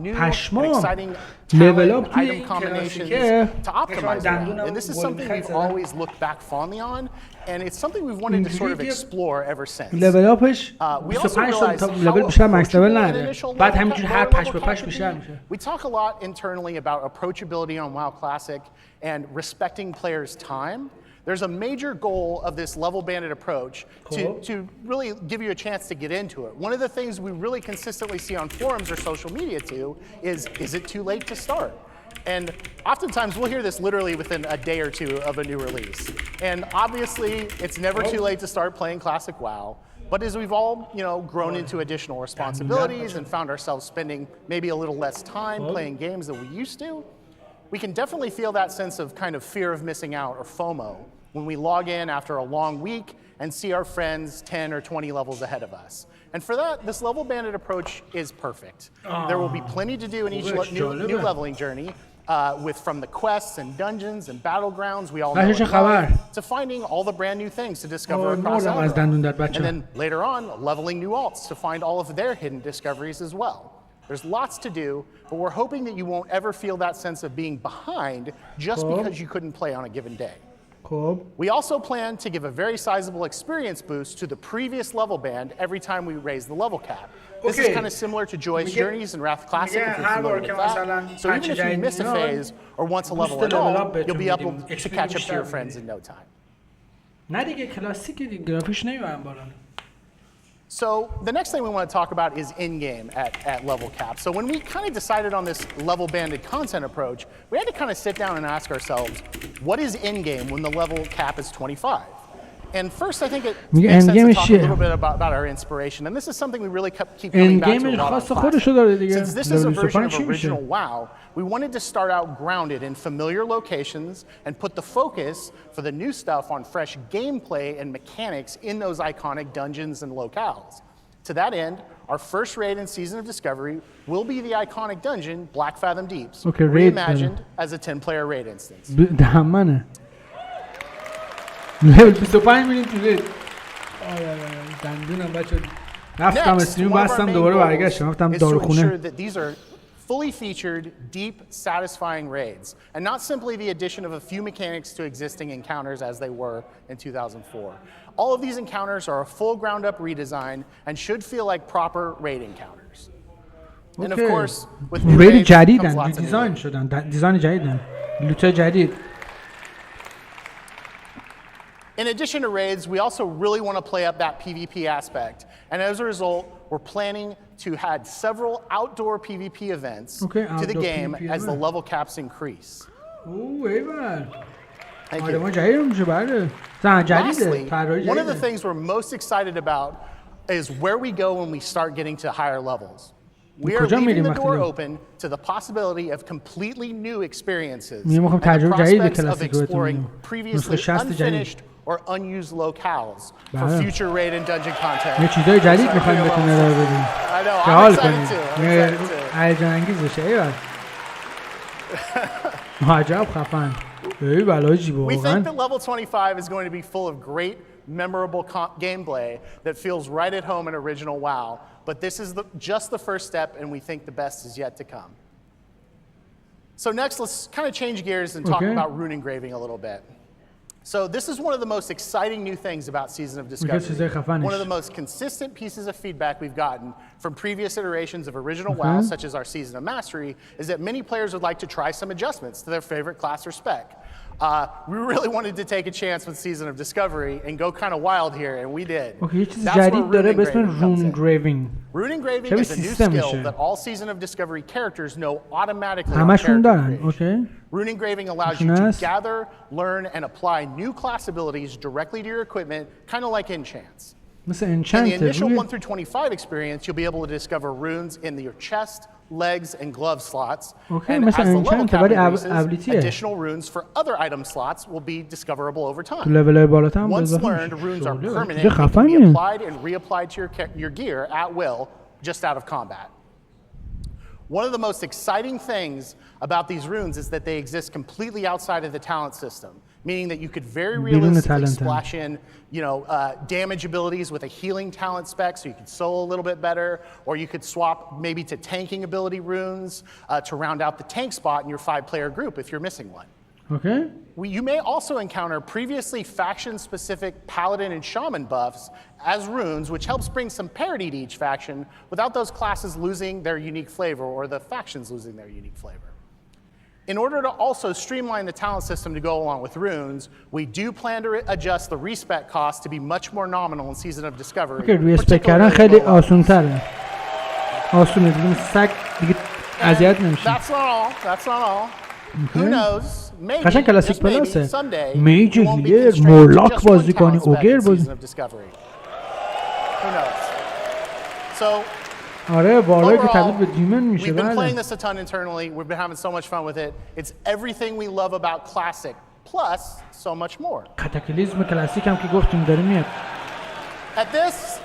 new and پشمام exciting لول talent اپ and توی item این combinations کلاسیکه to optimize around. دندونم And this is گل something we've می‌خرید always looked back fondly on, and it's something we've wanted to sort of explore ever since. لول اپش We also 25 تا realized لول how بیشتر مکس لول approachable an نده initial بعد level همینجوری هر level پش به cap پش could بیشتر be. میشه. We talk a lot internally about approachability on WoW Classic and respecting players' time. There's a major goal of this level-banded approach to really give you a chance to get into it. One of the things we really consistently see on forums or social media too is it too late to start? And oftentimes we'll hear this literally within a day or two of a new release. And obviously it's never too late to start playing Classic WoW. But as we've all, grown into additional responsibilities and found ourselves spending maybe a little less time playing games than we used to, we can definitely feel that sense of kind of fear of missing out or FOMO when we log in after a long week and see our friends 10 or 20 levels ahead of us. And for that, this level-banded approach is perfect. There will be plenty to do in each new leveling journey, from the quests and dungeons and battlegrounds we all know and love, to finding all the brand new things to discover across Alderaan. And then later on, leveling new alts to find all of their hidden discoveries as well. There's lots to do, but we're hoping that you won't ever feel that sense of being behind just because you couldn't play on a given day. We also plan to give a very sizable experience boost to the previous level band every time we raise the level cap. This is kind of similar to Joy's Journeys and Wrath Classic if you're familiar with that. So even if you miss a phase or once a level at all, you'll be able to catch up to your friends in no time. نه دیگه کلاسیک دیگه گرافیکش نمیبرم بالا. So the next thing we want to talk about is in-game at level cap. So when we kind of decided on this level-banded content approach, we had to kind of sit down and ask ourselves, what is in-game when the level cap is 25? And first, I think it makes sense to talk a little bit about our inspiration. And this is something we really keep coming back to a lot of classes. Since this is a version of original WoW, we wanted to start out grounded in familiar locations and put the focus for the new stuff on fresh gameplay and mechanics in those iconic dungeons and locales. To that end, our first raid in Season of Discovery will be the iconic dungeon, Black Fathom Deeps, reimagined as a 10-player raid instance. لول 25 میریم تو رید دندونم بچه رفتم استریم بستم دوباره برگشتم رفتم داروخونه. These are fully featured, deep, satisfying raids, and not simply the addition of a few mechanics to existing encounters as they were in 2004. All of these encounters are a full ground-up redesign and should feel like proper raid encounters. And of course, with new raids comes lots of دیزاین شدن دیزاین جدیدن لوت جدید. In addition to raids, we also really want to play up that PvP aspect. And as a result, we're planning to add several outdoor PvP events to the game as the level caps increase. Lastly, one of the things we're most excited about is where we go when we start getting to higher levels. We are leaving the door open to the possibility of completely new experiences and the prospects of exploring previously unfinished or unused locales for future raid and dungeon content. یه چیزای جدید می‌خوایم بهتون ارائه بدیم. I know, I'm excited too. هیجان انگیز بشه ایول. عجب خفن. ای بلاجی واقعا. We think that level 25 is going to be full of great memorable gameplay that feels right at home in original WoW, but this is just the first step and we think the best is yet to come. So next let's kind of change gears and talk about rune engraving a little bit. So this is one of the most exciting new things about Season of Discovery. One of the most consistent pieces of feedback we've gotten from previous iterations of original WoW, such as our Season of Mastery, is that many players would like to try some adjustments to their favorite class or spec. We really wanted to take a chance with Season of Discovery and go kind of wild here, and we did. That's where rune engraving comes in. Rune engraving is a new skill that all Season of Discovery characters know automatically on character creation. Rune engraving allows you to gather, learn, and apply new class abilities directly to your equipment, kind of like enchants. In the initial 1 through 25 experience, you'll be able to discover runes in your chest, legs, and glove slots. And as the level cap increases, additional runes for other item slots will be discoverable over time. Once learned, runes are permanent and can be applied and reapplied to your gear at will, just out of combat. One of the most exciting things about these runes is that they exist completely outside of the talent system, meaning that you could very realistically splash in, damage abilities with a healing talent spec, so you could soul a little bit better, or you could swap maybe to tanking ability runes to round out the tank spot in your 5-player group if you're missing one. Okay. You may also encounter previously faction-specific paladin and shaman buffs as runes, which helps bring some parity to each faction without those classes losing their unique flavor or the factions losing their unique flavor. In order to also streamline the talent system to go along with runes, we do plan to adjust the respec cost to be much more nominal in Season of Discovery. Okay, respec کردن خیلی آسان‌تره. آسونه دیگه سگ دیگه اذیت نمیشه. That's not all. Who knows? Maybe, قشنگ کلاسیک just maybe, پلاسه. someday میج you won't be هیلر، constrained to مورلاک just بازی one کنی، talent spec اوگر in بازی. Season of Discovery. Who knows? So آره بالا که تبدیل به overall, دیمن میشه. we've been playing بله. this a ton internally. We've been having so much fun with it. It's everything we love about Classic, plus so much more. کاتاکلیزم کلاسیک هم که گفتیم داره میاد. At this,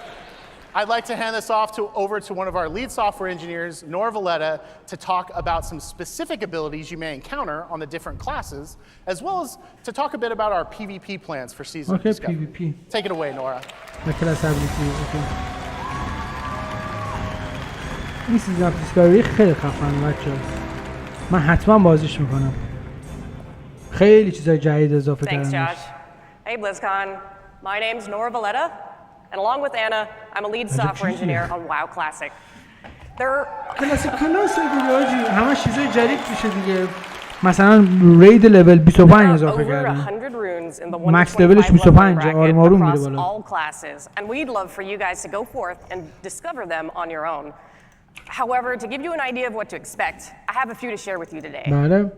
I'd like to hand this off over to one of our lead software engineers, Nora Valletta, to talk about some specific abilities you may encounter on the different classes, as well as to talk a bit about our PvP plans for Season of Discovery. PvP. Take it away, Nora. کلاس ابیلیتی. اوکی. این سیزن اف دیسکاوری خیلی خفنه بچه‌ها. من حتما بازیش میکنم. خیلی چیزای جدید اضافه کردن. Thanks, Josh. Hey, BlizzCon. My name's Nora Valletta, and along with Anna, I'm a lead software engineer on WoW Classic. کلاس دیگه آجی همه چیزای جدید میشه دیگه. مثلا رید لول 25 اضافه کردن. مکس لولش 25 آروم آروم میره بالا. All classes, and we'd love for you guys to go forth and discover them on your own. However, to give you an idea of what to expect, I have a few to share with you today. بله.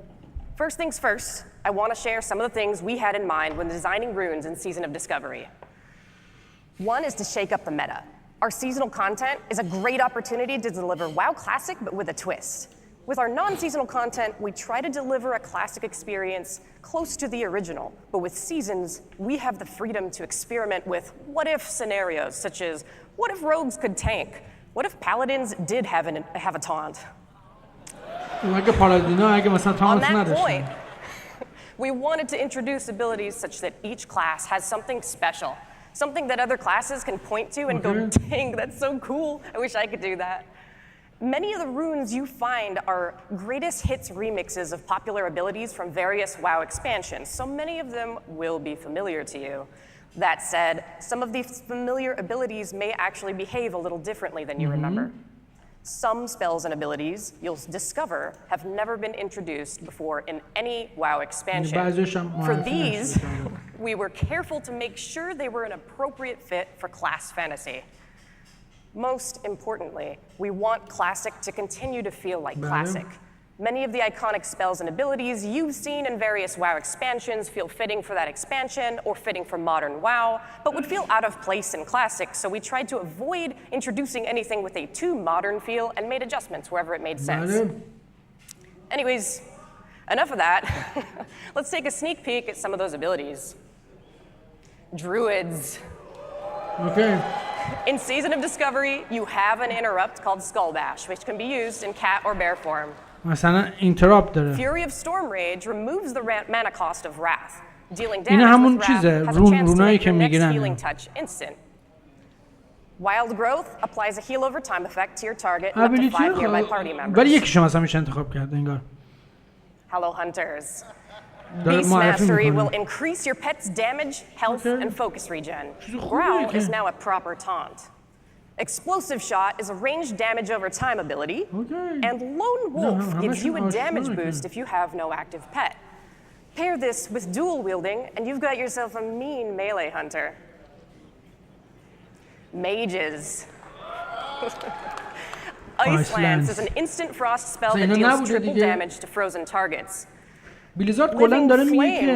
First things first, I want to share some of the things we had in mind when designing runes in Season of Discovery. One is to shake up the meta. Our seasonal content is a great opportunity to deliver WoW Classic, but with a twist. With our non-seasonal content, we try to deliver a classic experience close to the original, but with seasons, we have the freedom to experiment with what-if scenarios, such as, what if rogues could tank? What if paladins did have a taunt? اگه پالادینا اگه مثلا تانت On that نداشتن. point, we wanted to introduce abilities such that each class has something special, something that other classes can point to and go, dang, that's so cool, I wish I could do that. Many of the runes you find are greatest hits remixes of popular abilities from various WoW expansions, so many of them will be familiar to you. That said, some of these familiar abilities may actually behave a little differently than you remember. Some spells and abilities you'll discover have never been introduced before in any WoW expansion. For these, we were careful to make sure they were an appropriate fit for class fantasy. Most importantly, we want Classic to continue to feel like Classic. Many of the iconic spells and abilities you've seen in various WoW expansions feel fitting for that expansion or fitting for modern WoW, but would feel out of place in Classic, so we tried to avoid introducing anything with a too modern feel and made adjustments wherever it made sense. Anyways, enough of that. Let's take a sneak peek at some of those abilities. Druids. Okay. In Season of Discovery, you have an interrupt called Skull Bash, which can be used in cat or bear form. مثلا اینتراپت داره. Fury of Storm Rage removes the mana cost of Wrath. Dealing این damage همون with چیزه Wrath has a chance to رونایی make که your next میگیرن. healing touch instant. Wild Growth applies a heal over time effect to your target and up to 5 nearby party members. ولی یکیش مثلا میشه انتخاب کرد انگار. Hello Hunters. Beast Mastery will increase your pet's damage, health, and focus regen. Growl is now a proper taunt. Explosive Shot is a ranged damage over time ability, and Lone Wolf gives you a damage boost if you have no active pet. Pair this with dual wielding, and you've got yourself a mean melee hunter. Mages. Ice Lance is an instant frost spell that deals triple damage to frozen targets. بلیزاد کلا داره میگه که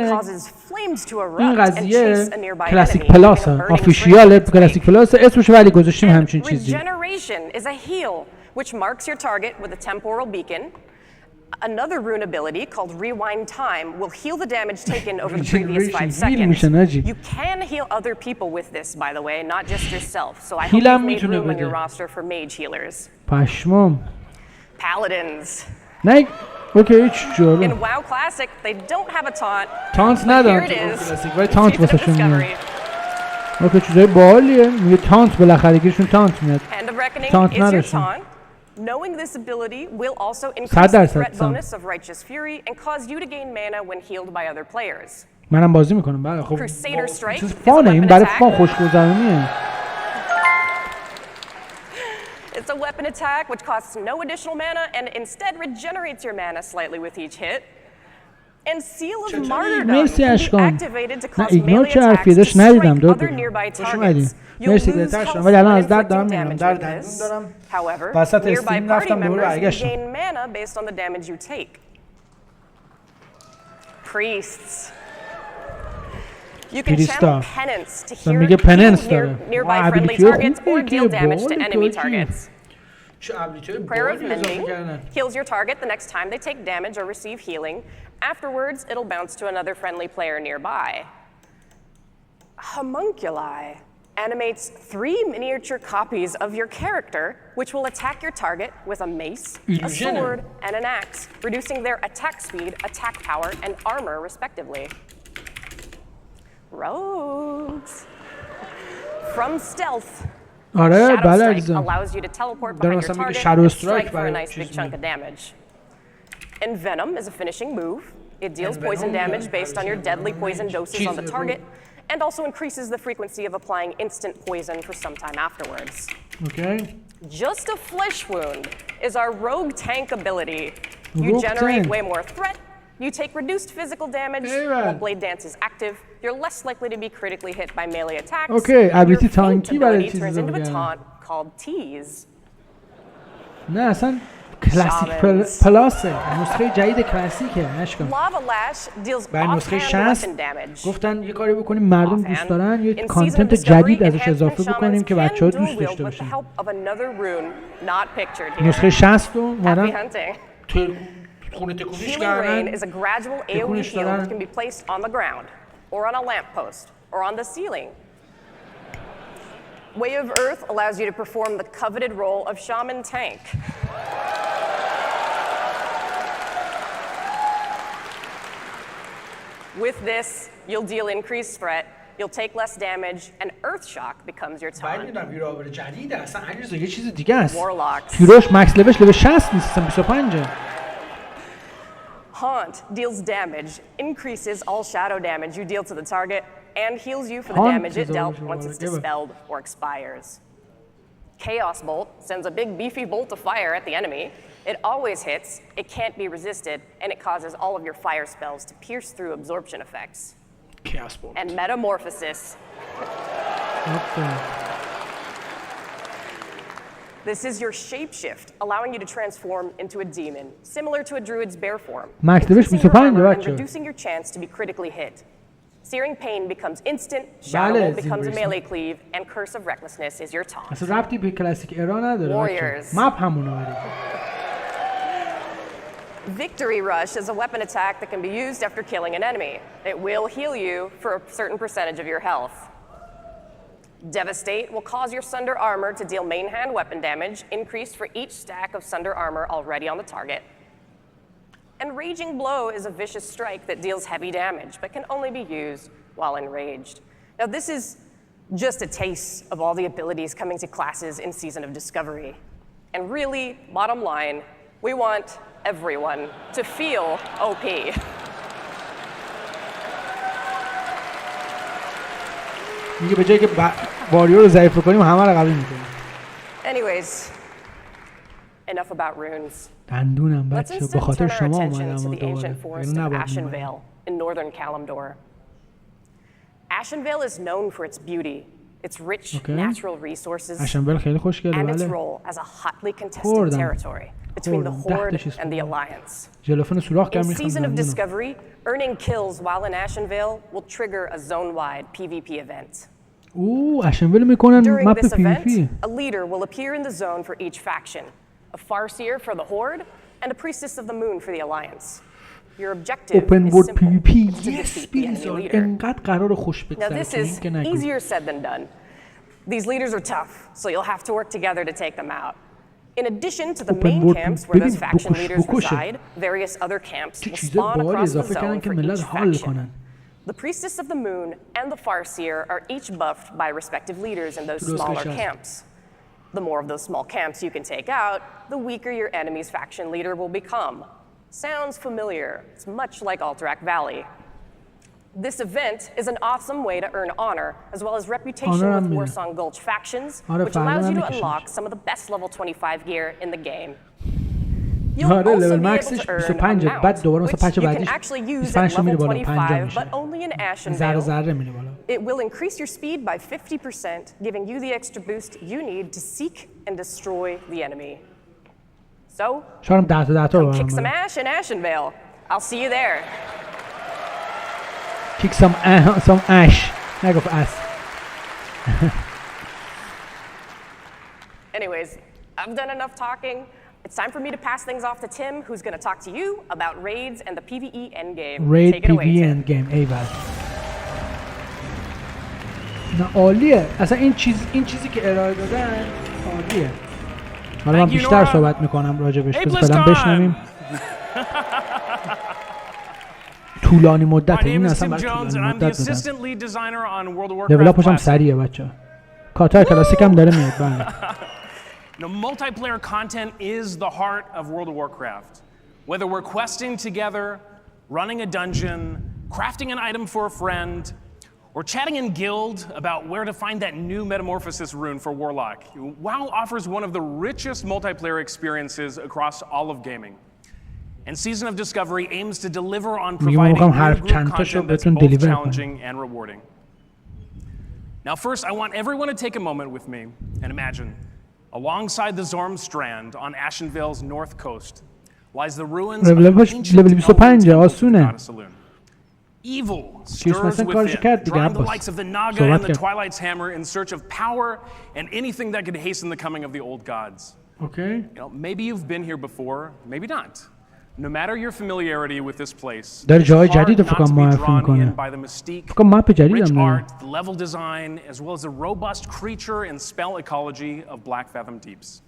این قضیه قضیه کلاسیک پلاس آفیشیال کلاسیک پلاس اسمش ولی گذاشتیم همچین چیزی. Regeneration is a heal which marks your target with a temporal beacon. Another rune ability called Rewind Time will heal the damage taken over the previous 5 seconds. You can heal other people with this, by the way, not just yourself. So I hope you've made room on your roster for mage healers. پشمام. Paladins. نه اوکی هیچ جالب. In WoW Classic, they don't have a taunt. تانت But ندارن here it تو is. کلاسیک ولی تانت Season of واسهشون میاد. Discovery. اوکی چیزای باحالیه. میگه تانت بالاخره یکیشون تانت میاد. Hand of Reckoning تانت is your نداشتن. taunt. Knowing this ability will also increase the threat bonus of Righteous Fury and cause you to gain mana when healed by other players. منم بازی میکنم. بله خب. Crusader Strike چیز is a فانه این weapon برای attack. فان خوشگذرونیه. It's a weapon attack which costs no additional mana and instead regenerates your mana slightly with each hit. And Seal of Martyrdom مرسی can be اشکان. activated to نه cause ایگنور melee چه حرفی attacks to داشت ندیدم strike داد other nearby خوش اومدی. targets. You'll مرسی lose بهتر health شدم ولی الان when از درد دارم inflicting میرم damage درد with دندون this. دارم However, وسط nearby استریم party رفتم دوباره members will برگشتم. gain mana based on the damage you take. Priests. You can channel penance to heal nearby friendly targets or deal damage to enemy targets. Prayer of Mending heals your target the next time they take damage or receive healing. Afterwards, it'll bounce to another friendly player nearby. Homunculi animates 3 miniature copies of your character, which will attack your target with a mace, a sword, and an axe, reducing their attack speed, attack power, and armor, respectively. Rogues. From stealth, آره بله Shadow Strike عزیزم. allows you to teleport دارم behind your مثلا میگه target Shadow and Strike strike for a برای nice big چیز chunk میگه. of damage. And Venom is a finishing move. It deals poison damage based on your deadly poison doses on the target, and also increases the frequency of applying instant poison for some time afterwards. Okay. Just a flesh wound is our rogue tank ability. You Rogue generate tank. way more threat. You take reduced physical damage while Blade Dance is active. You're less likely to be critically hit by melee attacks. Okay, and your ability feint tanky برای ability چیز turns into a بگم. taunt called Tease. نه اصلا کلاسیک پلاسه نسخه جدید کلاسیکه اشکان. Lava Lash deals برای نسخه offhand 60 weapon damage. گفتن یه کاری بکنیم مردم دوست Offhand. دارن یه In کانتنت Season of جدید Discovery, ازش اضافه enhancement بکنیم shamans که بچه‌ها can دوست dual داشته wield with the باشن. help of another rune not pictured here. نسخه 60 رو Happy اومدن hunting. تو خونه تکونیش Healing Rain کردن. is a gradual AoE تکونش heal دادن. that can be placed on the ground, or on a lamppost, or on the ceiling. Way of Earth allows you to perform the coveted role of Shaman Tank. With this, you'll deal increased threat, you'll take less damage, and Earth Shock becomes your بعد taunt. میدونم هیرو جدیده اصلا علیرضا یه چیز دیگه است. Warlocks. هیروش مکس لولش لول 60 نیست اصلا 25. Haunt deals damage, increases all shadow damage you deal to the target, and heals you for the Haunt damage it is dealt always once it's give it. dispelled or expires. Chaos Bolt sends a big beefy bolt of fire at the enemy. It always hits, it can't be resisted, and it causes all of your fire spells to pierce through absorption effects. Chaos Bolt. And Metamorphosis. This is your shapeshift, allowing you to transform into a demon, similar to a druid's bear form, مکس لولش increasing your 25 armor and بچه. reducing your chance to be critically hit. Searing Pain becomes instant, Shadow Bolt becomes a melee cleave, and Curse of Recklessness is your taunt. اصلا ربطی به کلاسیک ارا نداره Warriors. بچه. مپ همونه ولی. Victory Rush is a weapon attack that can be used after killing an enemy. It will heal you for a certain percentage of your health. Devastate will cause your Sunder armor to deal main hand weapon damage, increased for each stack of Sunder armor already on the target. And Raging Blow is a vicious strike that deals heavy damage, but can only be used while enraged. Now this is just a taste of all the abilities coming to classes in Season of Discovery. And really, bottom line, we want everyone to feel OP. میگه به جایی که واریور رو ضعیف کنیم همه رو قوی میکنیم. Anyways, enough about runes. دندونم Let's بچه به instead خاطر turn our شما attention اومدم to the دوباره. ancient forest اینو of نباید Ashen می‌اومدم. Vale in northern Kalimdor. Ashen Vale is known for its beauty, its rich natural resources, اشنبل خیلی خوشگله and its بله. role as a hotly contested خوردم. territory between the خوردم. Horde and the Alliance. ژلوفن سوراخ In کردم Season of می‌خوام. Discovery, earning kills while in Ashen Vale will trigger a zone-wide PvP event. اوه اشنبل میکنن During مپ this پی وی event, پی. a leader will appear in the zone for each faction, a Farseer for the Horde, and a Priestess of the Moon for the Alliance. Your objective اوپن is ورد simple, پی وی پی. to یس defeat the enemy بلیزاد leader. انقدر قرار خوش Now بگذره this تو این is که نگویی. easier said than done. These leaders are tough, so you'll have to work together to take them out. In addition to the main camps where those faction leaders reside, various other camps will spawn across the zone for each faction. The Priestess of the Moon and the Farseer are each buffed by respective leaders in those smaller camps. The more of those small camps you can take out, the weaker your enemy's faction leader will become. Sounds familiar. It's much like Alterac Valley. This event is an awesome way to earn honor, as well as reputation with Warsong Gulch factions, which allows you to unlock some of the best level 25 gear in the game. You'll also be able to earn a mount, which you can actually use at level 25, but only in Ashenvale. It will increase your speed by 50%, giving you the extra boost you need to seek and destroy the enemy. So, come kick some ash in Ashenvale. I'll see you there. Kick some ash. نگفت ass. Anyways, I've done enough talking. It's time for me to pass things off to Tim, who's going to talk to you about raids and the PvE endgame. Raid Take it away, PvE Tim. endgame. ایول. نه عالیه. اصلا این چیزی که ارائه دادن عالیه. حالا من بیشتر صحبت میکنم راجبش. فعلا بشنویم. طولانی مدته این اصلا برای طولانی مدت دادن. دیولاپش هم سریعه بچه‌ها. کاتای کلاسیک هم داره میاد. بله. Multiplayer content is the heart of World of Warcraft. Whether we're questing together, running a dungeon, crafting an item for a friend, or chatting in guild about where to find that new metamorphosis rune for Warlock, WoW offers one of the richest multiplayer experiences across all of gaming. And Season of Discovery aims to deliver on providing new group content that's both challenging and rewarding. Now first, I want everyone to take a moment with me and imagine, alongside the Zorm Strand on Ashenvale's north coast lies the ruins of an ancient Elven saloon. Evil stirs within, drawing the likes of the Naga and the Twilight's Hammer in search of power and anything that could hasten the coming of the old gods. Okay. Maybe you've been here before, maybe not. No matter your familiarity with this place, it's hard not to be drawn in by the mystique, rich art, the level design, as well as the robust creature and spell ecology of Black Fathom Deeps.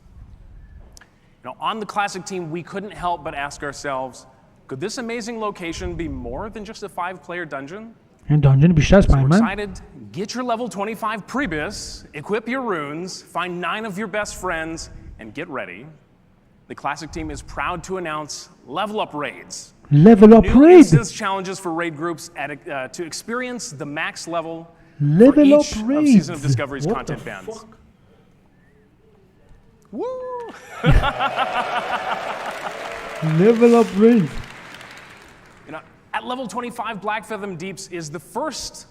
On the Classic team, we couldn't help but ask ourselves, could this amazing location be more than just a 5-player dungeon? So we're excited. Get your level 25 Prebis, equip your runes, find 9 of your best friends, and get ready. The Classic team is proud to announce Level Up Raids. Level Up New Raids! instance challenges for raid groups to experience the max level for each of Season of Discovery's content bands. Woo! Level Up Raids. At level 25, Black Fathom Deeps is the first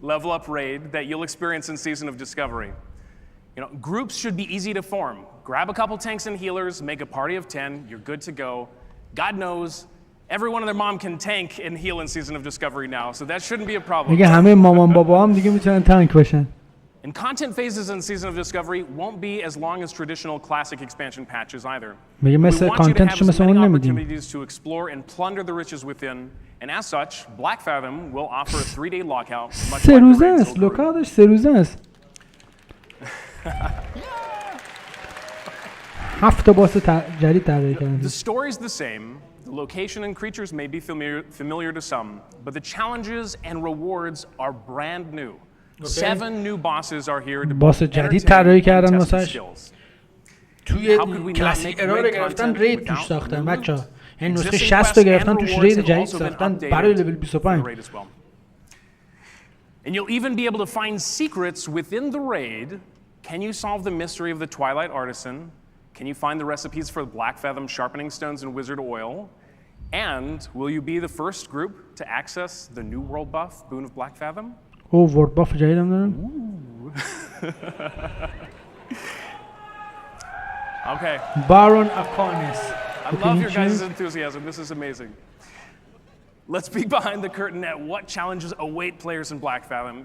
level up raid that you'll experience in Season of Discovery. Groups should be easy to form. Grab a couple tanks and healers, make a party of 10, you're good to go. God knows, everyone and their mom can tank and heal in Season of Discovery now, so that shouldn't be a problem. دیگه همه مامان بابا هم دیگه میتونن تانک باشن. And content phases in Season of Discovery won't be as long as traditional Classic expansion patches either. میگه مثل کانتنتش مثل اون نمیدیم. Opportunities to explore and plunder the riches within, and as such, Black Fathom will offer a 3-day lockout. سه روزه است. لوکاutش 3 روزه است. 7 باس جدید طراحی کردن. The story is the same. The location and creatures may be familiar to some, but the challenges and rewards are brand new. 7 new bosses are here to باس جدید طراحی کردن واسش. توی کلاسیک ارائه گرفتن رید توش ساختن بچه‌ها. این نسخه 60 تا گرفتن توش رید جدید ساختن برای لول 25. And you'll even be able to find secrets within the raid. Can you solve the mystery of the Twilight Artisan? Can you find the recipes for the Black Fathom sharpening stones and wizard oil? And will you be the first group to access the new world buff, Boon of Black Fathom? world buff جدید هم دارن. Okay. Baron Akonis. I love your guys' enthusiasm. This is amazing. Let's peek behind the curtain at what challenges await players in Black Fathom.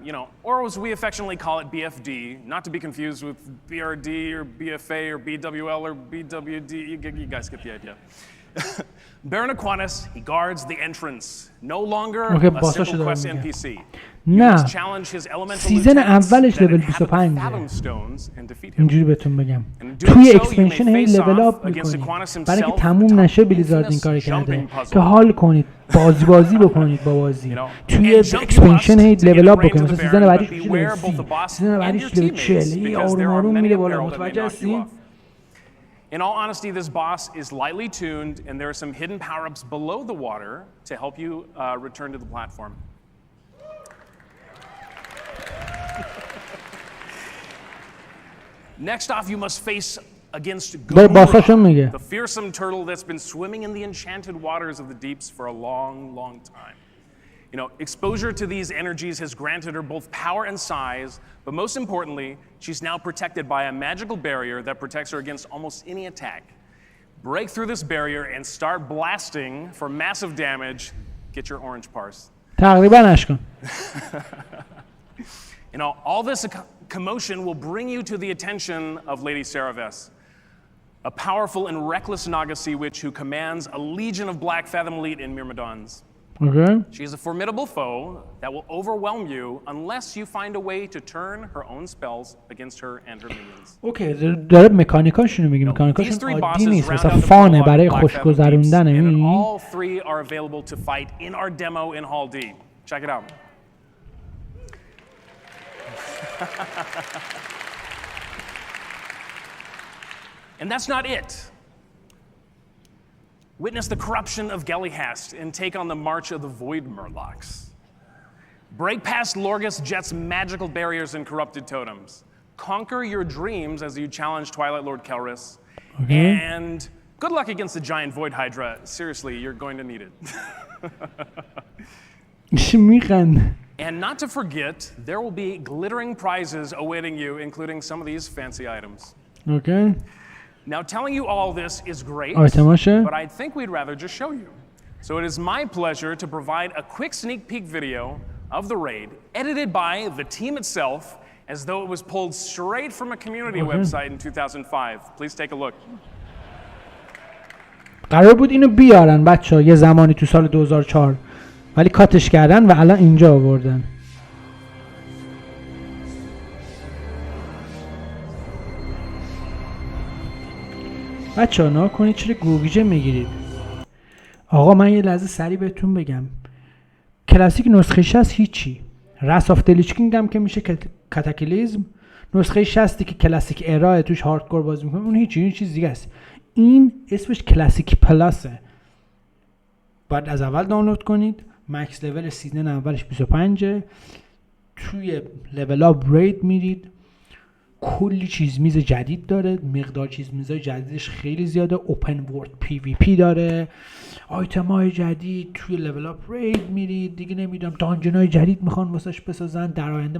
Or as we affectionately call it, BFD, not to be confused with BRD or BFA or BWL or BWD. You guys get the idea. Baron Aquinas, he guards the entrance. No longer اوکی a باساشو simple دارم quest میگم. NPC. نه سیزن سیزن اولش لول 25 اینجوری بهتون بگم توی اکسپنشن هی لول اپ میکنید برای که تموم نشه بلیزاد این کار کرده که حال کنید بازی بکنید با بازی توی اکسپنشن هی لول اپ بکنید مثلا سیزن بعدیش میشه لول 30 سیزن بعدیش لول 40 هی آروم آروم میره بالا متوجه هستین؟ In all honesty, this boss is lightly tuned, and there are some hidden power-ups below the water to help you return to the platform. Next off, you must face against Gomorrah, the fearsome turtle that's been swimming in the enchanted waters of the deeps for a long, long time. You know, exposure to these energies has granted her both power and size, but most importantly, she's now protected by a magical barrier that protects her against almost any attack. Break through this barrier and start blasting for massive damage. Get your orange parse. تقریبا اشکن. You know, all this commotion will bring you to the attention of Lady Saraves, a powerful and reckless Naga sea witch who commands a legion of black fathom elite in Myrmidons. Okay. She is a formidable foe that will overwhelm you unless you find a way to turn her own spells against her and her minions. Okay, داره مکانیکاشونو میگه مکانیکاشون عادی نیست مثلا فانه برای خوش گذروندن and all three are available to fight in our demo in Hall D. Check it out. And that's not it. Witness the corruption of Gelihast and take on the march of the Void Murlocs. Break past Lorgus Jet's magical barriers and corrupted totems. Conquer your dreams as you challenge Twilight Lord Kelris. Okay. And good luck against the giant Void Hydra. Seriously, you're going to need it. And not to forget, there will be glittering prizes awaiting you, including some of these fancy items. Okay. Now, telling you all this is great, but I think we'd rather just show you. So it is my pleasure to provide a quick sneak peek video of the raid, edited by the team itself, as though it was pulled straight from a community website in 2005. Please take a look. قرار بود اینو بیارن بچه‌ها یه زمانی تو سال 2004 ولی کاتش کردن و الان اینجا آوردن. بچه‌ها نا کنید چرا گوگیجه میگیرید؟ آقا من یه لحظه سریع بهتون بگم کلاسیک نسخه 60 هیچی رس آف دلیچکینگ هم که میشه کاتاکلیزم نسخه 60 که کلاسیک ارائه توش هاردکور بازی میکنه اون هیچی این چیز دیگه است این اسمش کلاسیک پلاسه باید از اول دانلود کنید مکس لول سیزن اولش 25 توی لول اپ رید میرید کلی چیز میز جدید داره مقدار چیز میزای جدیدش خیلی زیاده اوپن ورلد پی وی پی داره آیتم های جدید توی لول اپ رید میرید دیگه نمیدونم دانجن های جدید میخوان واسش بسازن در آینده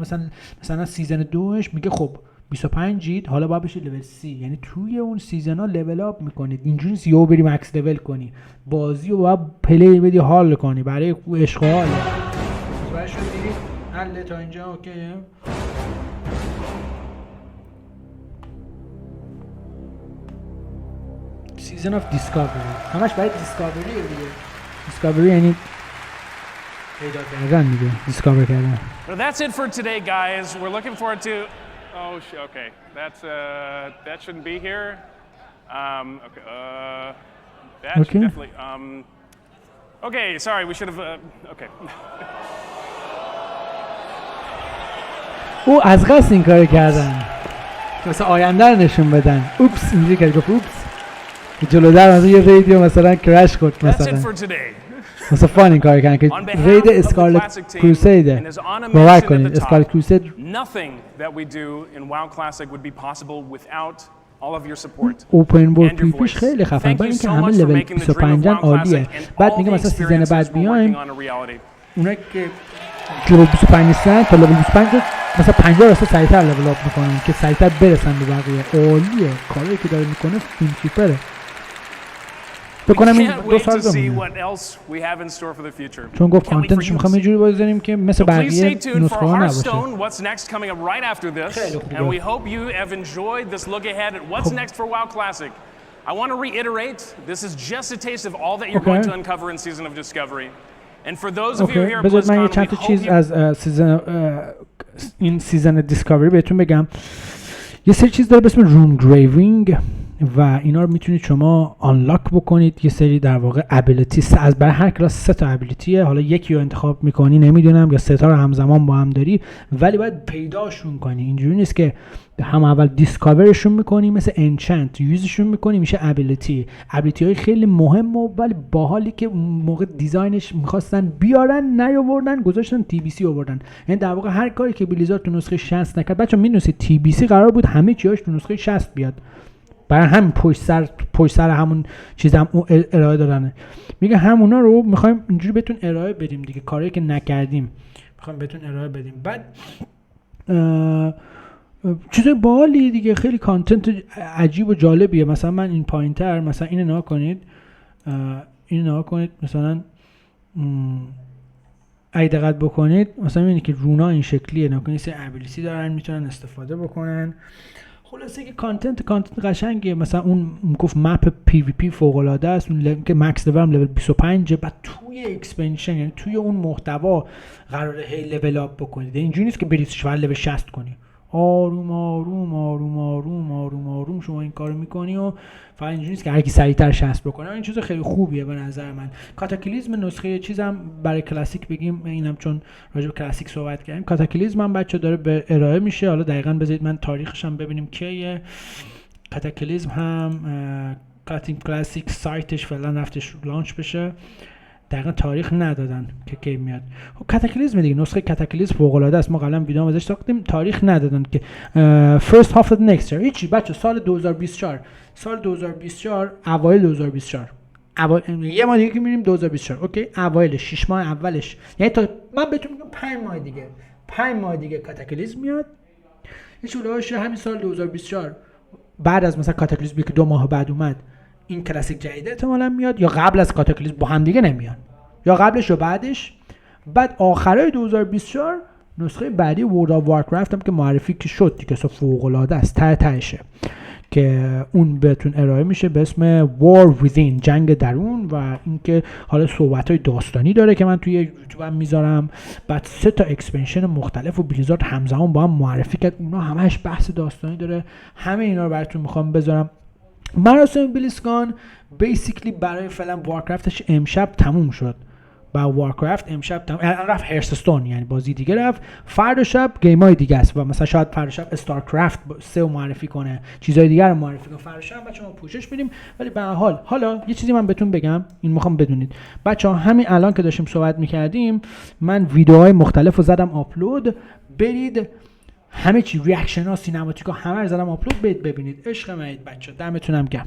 مثلا سیزن 2ش میگه خب 25 حالا باید بشه لول 30 یعنی توی اون سیزن ها لول اپ میکنید اینجوری نیست یهو بری مکس لول کنی بازی رو باید پلی بدی حال کنی برای عشق و حال متوجه شدی حل تا اینجا اوکیه سیزن آف دیسکاوری همش برای دیسکاوریه دیگه دیسکاوری یعنی پیدا کردن دیگه دیسکاور کردن Well, that's it for today, guys. We're looking forward to okay. That shouldn't be here. That should definitely okay, sorry, we should have okay. او از قصد این کار کردن که مثلا آینده رو نشون بدن اوپس اینجوری که گفت اوپس جلودر مثلا یه رادیو مثلا کرش کرد مثلا فان این کار کردن که رید اسکارلت کروسیده باور کنید اسکارلت کروسید اوپن ورلد پی پیش خیلی خفن برای اینکه همه لول 25 عالیه بعد میگه مثلا سیزن بعد بیایم اونایی که لول 25 نیستن تا لول 25 مثلا 50 درصد سریعتر لول اپ میکنن که سریعتر برسن به بقیه عالیه کاری که داره میکنه فینچیپره بکنم این 2 سال چون گفت کانتنتش میخوام یه جوری بذاریم که مثل بقیه نسخه ها نباشه خیلی خوبه I want to reiterate, this is just a taste of all that you're going to uncover in Season of Discovery. And for those of you here at بذارید من یه BlizzCon, چند we تا hope چیز you... از این سیزن دیسکاوری بهتون بگم. یه سری چیز داره به اسم روم گریوینگ و اینا رو میتونید شما آنلاک بکنید. یه سری در واقع ابیلیتی، از برای هر کلاس 3 تا ابیلیتیه، حالا یکی رو انتخاب میکنی نمیدونم یا 3 تا رو همزمان با هم داری، ولی باید پیداشون کنی. اینجوری نیست که هم اول دیسکاورشون میکنی مثل انچنت، یوزشون میکنی میشه ابیلیتی های خیلی مهم و ولی باحالی که موقع دیزاینش میخواستن بیارن نیاوردن، گذاشتن تی بی سی آوردن. یعنی در واقع هر کاری که بلیزاد تو نسخه 60 نکرد، بچه‌ها میدونید تی بی سی قرار بود همه چیاش تو نسخه 60 بیاد، برای همین پشت سر همون چیز هم اون ارائه دادن. میگه همونا رو میخوایم اینجوری بهتون ارائه بدیم دیگه، کاری که نکردیم میخوایم بهتون ارائه بدیم. بعد چیزای باحالی دیگه، خیلی کانتنت عجیب و جالبیه. مثلا من این پایینتر، مثلا اینو نگاه کنید، اینو نگاه کنید، مثلا اگه دقت بکنید مثلا میبینید که رونا این شکلیه، نگاه کنید سه ابیلیتی دارن میتونن استفاده بکنن. خلاصه که کانتنت قشنگه. مثلا اون گفت مپ پی وی پی فوق العاده است، اون که مکس لول لول 25، بعد توی اکسپنشن یعنی توی اون محتوا قراره هی لول اپ بکنید. اینجوری نیست که برید شما لول 60 کنی، آروم آروم آروم آروم آروم آروم شما این کارو میکنی و فقط اینجوری نیست که هر کی سریعتر 60 بکنه. این چیز خیلی خوبیه به نظر من. کاتاکلیزم نسخه چیزم برای کلاسیک بگیم، اینم چون راجع به کلاسیک صحبت کردیم، کاتاکلیزم هم بچه داره به ارائه میشه. حالا دقیقاً بذارید من تاریخش هم ببینیم کیه. کاتاکلیزم هم کلاسیک سایتش فعلا رفتش لانچ بشه، دقیقا تاریخ ندادن که کی میاد. کاتاکلیزم دیگه، نسخه کاتاکلیزم فوق العاده است، ما قبلا ویدیو ازش ساختیم، تاریخ ندادن که first half of next year. هیچی بچه، سال 2024 اوایل 2024 یه ماه دیگه که میریم 2024 اوکی، اوایل 6 ماه اولش، یعنی تا من بهتون میگم 5 ماه دیگه کاتاکلیزم میاد. هیچ اولش همین سال 2024 بعد از مثلا کاتاکلیزم که 2 ماه بعد اومد این کلاسیک جدید احتمالاً میاد، یا قبل از کاتاکلیزم با هم دیگه نمیان، یا قبلش یا بعدش. بعد آخرای 2024 نسخه بعدی ورلد آف وارکرفت هم که معرفی که شد دیگه، فوق العاده است، تهشه که اون بهتون ارائه میشه به اسم War Within، جنگ درون، و اینکه حالا صحبت‌های داستانی داره که من توی یوتیوبم میذارم. بعد 3 تا اکسپنشن مختلف و بلیزاد همزمان با هم معرفی کرد، اونا همش بحث داستانی داره. همه اینا رو براتون میخوام بذارم. مراسم بلیزکان بیسیکلی برای فعلا وارکرفتش امشب تموم شد. با وارکرفت امشب تموم، رفت هرستون، یعنی بازی دیگه رفت. فردا شب گیمای دیگه است و مثلا شاید فردا شب استارکرافت 3 رو معرفی کنه، چیزای دیگه رو معرفی کنه. فردا شب بچه‌ها پوشش بدیم. ولی به هر حال حالا یه چیزی من بهتون بگم، این میخوام بدونید بچه‌ها، همین الان که داشتیم صحبت می‌کردیم من ویدیوهای مختلفو زدم آپلود، برید همه چی، ریاکشن ها، سینماتیک ها، همه رو زدم آپلود، برید ببینید. عشق منید بچه‌ها، دمتونم گرم.